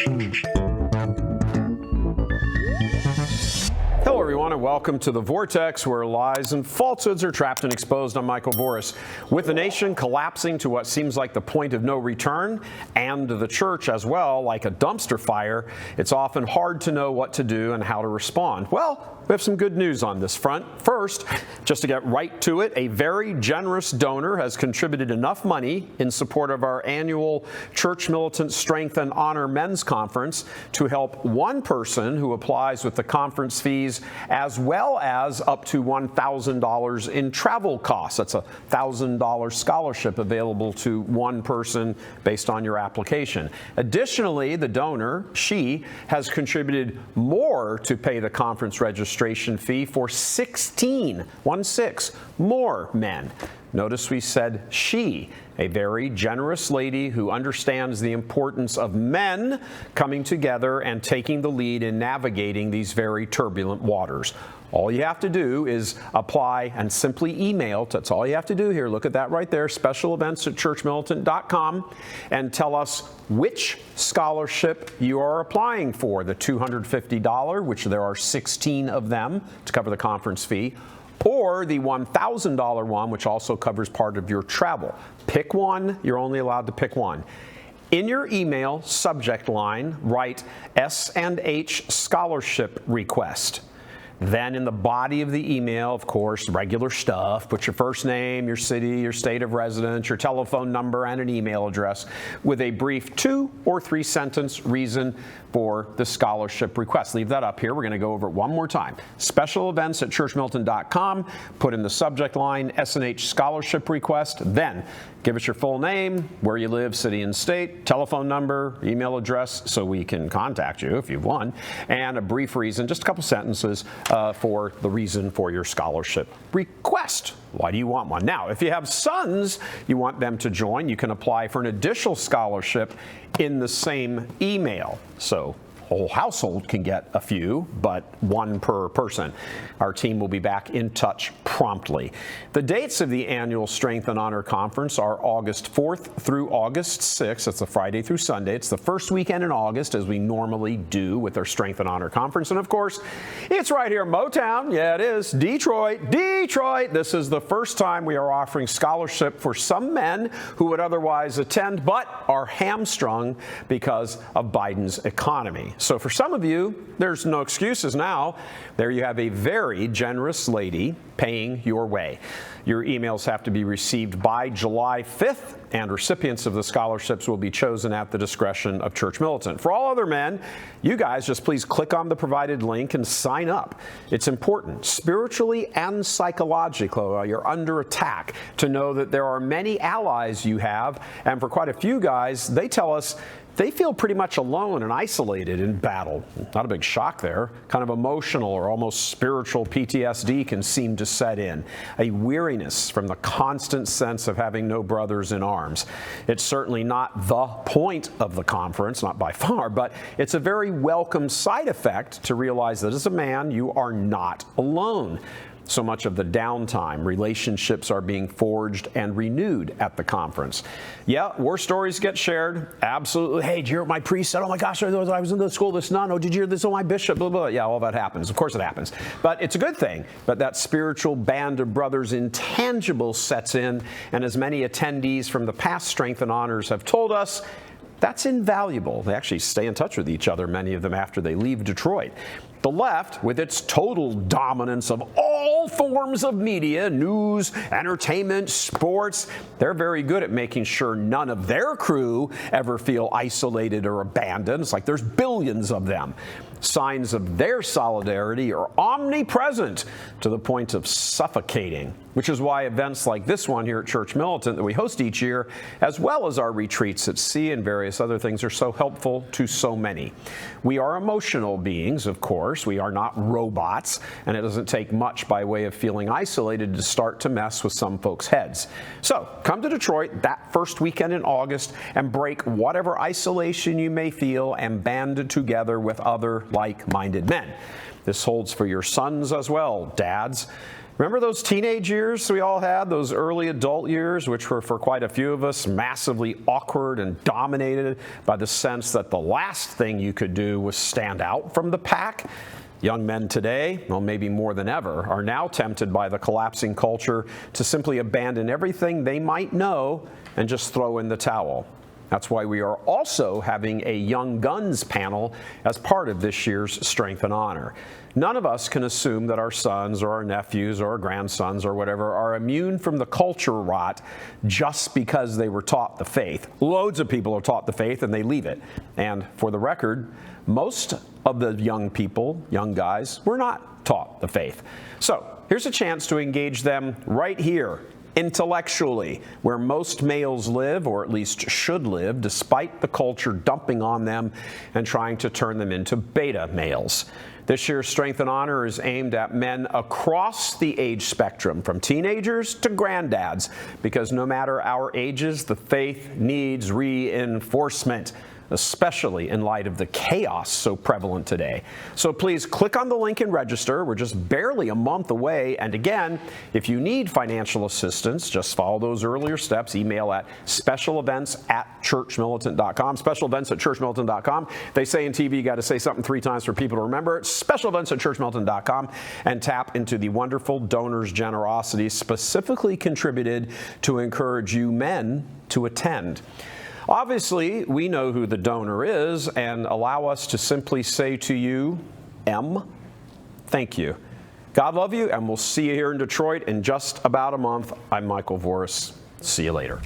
Hello, everyone, and welcome to the Vortex, where lies and falsehoods are trapped and exposed. I'm Michael Voris. With the nation collapsing to what seems like the point of no return, and the church as well, like a dumpster fire, it's often hard to know what to do and how to respond. Well, we have some good news on this front. First, just to get right to it, a very generous donor has contributed enough money in support of our annual Church Militant Strength and Honor Men's Conference to help one person who applies with the conference fees, as well as up to $1,000 in travel costs. That's a $1,000 scholarship available to one person based on your application. Additionally, the donor, she, has contributed more to pay the conference registration fee for 16 more men. Notice we said she, a very generous lady who understands the importance of men coming together and taking the lead in navigating these very turbulent waters. All you have to do is apply and simply email. That's all you have to do here. Look at that right there, specialevents@churchmilitant.com, and tell us which scholarship you are applying for, the $250, which there are 16 of them to cover the conference fee, or the $1,000 one, which also covers part of your travel. Pick one. You're only allowed to pick one. In your email subject line, write S&H scholarship request. Then in the body of the email, of course, regular stuff, put your first name, your city, your state of residence, your telephone number, and an email address with a brief 2 or 3 sentence reason for the scholarship request. Leave that up here. We're going to go over it one more time. Specialevents@churchmilitant.com. Put in the subject line S&H scholarship request. Then give us your full name, where you live, city and state, telephone number, email address, so we can contact you if you've won, and a brief reason, just a couple sentences for the reason for your scholarship request. Why do you want one? Now, if you have sons you want them to join, you can apply for an additional scholarship in the same email. So whole household can get a few, but one per person. Our team will be back in touch promptly. The dates of the annual Strength and Honor Conference are August 4th through August 6th. It's a Friday through Sunday. It's the first weekend in August, as we normally do with our Strength and Honor Conference. And of course, it's right here in Motown. Yeah, it is. Detroit. This is the first time we are offering scholarship for some men who would otherwise attend, but are hamstrung because of Biden's economy. So for some of you, there's no excuses now. There you have a very generous lady paying your way. Your emails have to be received by July 5th, and recipients of the scholarships will be chosen at the discretion of Church Militant. For all other men, you guys just please click on the provided link and sign up. It's important, spiritually and psychologically, while you're under attack, to know that there are many allies you have, and for quite a few guys, they tell us they feel pretty much alone and isolated in battle. Not a big shock there. Kind of emotional or almost spiritual PTSD can seem to set in. A weariness from the constant sense of having no brothers in arms. It's certainly not the point of the conference, not by far, but it's a very welcome side effect to realize that as a man, you are not alone. So much of the downtime, relationships are being forged and renewed at the conference. Yeah, war stories get shared. Absolutely. Hey, did you hear what my priest said? Oh my gosh, I was in the school, this nun. Oh, did you hear this? Oh, my bishop, blah, blah. Yeah, all that happens. Of course it happens. But it's a good thing. But that spiritual band of brothers intangible sets in. And as many attendees from the past Strength and Honors have told us, that's invaluable. They actually stay in touch with each other, many of them, after they leave Detroit. The left, with its total dominance of all forms of media, news, entertainment, sports, they're very good at making sure none of their crew ever feel isolated or abandoned. It's like there's billions of them. Signs of their solidarity are omnipresent to the point of suffocating, which is why events like this one here at Church Militant that we host each year, as well as our retreats at sea and various other things, are so helpful to so many. We are emotional beings, of course. We are not robots, and it doesn't take much by way of feeling isolated to start to mess with some folks' heads. So come to Detroit that first weekend in August and break whatever isolation you may feel and band together with other like-minded men. This holds for your sons as well, dads. Remember those teenage years we all had, those early adult years, which were for quite a few of us massively awkward and dominated by the sense that the last thing you could do was stand out from the pack? Young men today, well, maybe more than ever, are now tempted by the collapsing culture to simply abandon everything they might know and just throw in the towel. That's why we are also having a Young Guns panel as part of this year's Strength and Honor. None of us can assume that our sons or our nephews or our grandsons or whatever are immune from the culture rot just because they were taught the faith. Loads of people are taught the faith and they leave it. And for the record, most of the young people, young guys, were not taught the faith. So here's a chance to engage them right here, intellectually, where most males live, or at least should live, despite the culture dumping on them and trying to turn them into beta males. This year's Strength and Honor is aimed at men across the age spectrum, from teenagers to granddads, because no matter our ages, the faith needs reinforcement, especially in light of the chaos so prevalent today. So please click on the link and register. We're just barely a month away. And again, if you need financial assistance, just follow those earlier steps. Email at specialevents@churchmilitant.com. Specialevents@churchmilitant.com. They say in TV you got to say something 3 times for people to remember it. Specialevents@churchmilitant.com, and tap into the wonderful donors' generosity specifically contributed to encourage you men to attend. Obviously, we know who the donor is, and allow us to simply say to you, thank you. God love you, and we'll see you here in Detroit in just about a month. I'm Michael Voris. See you later.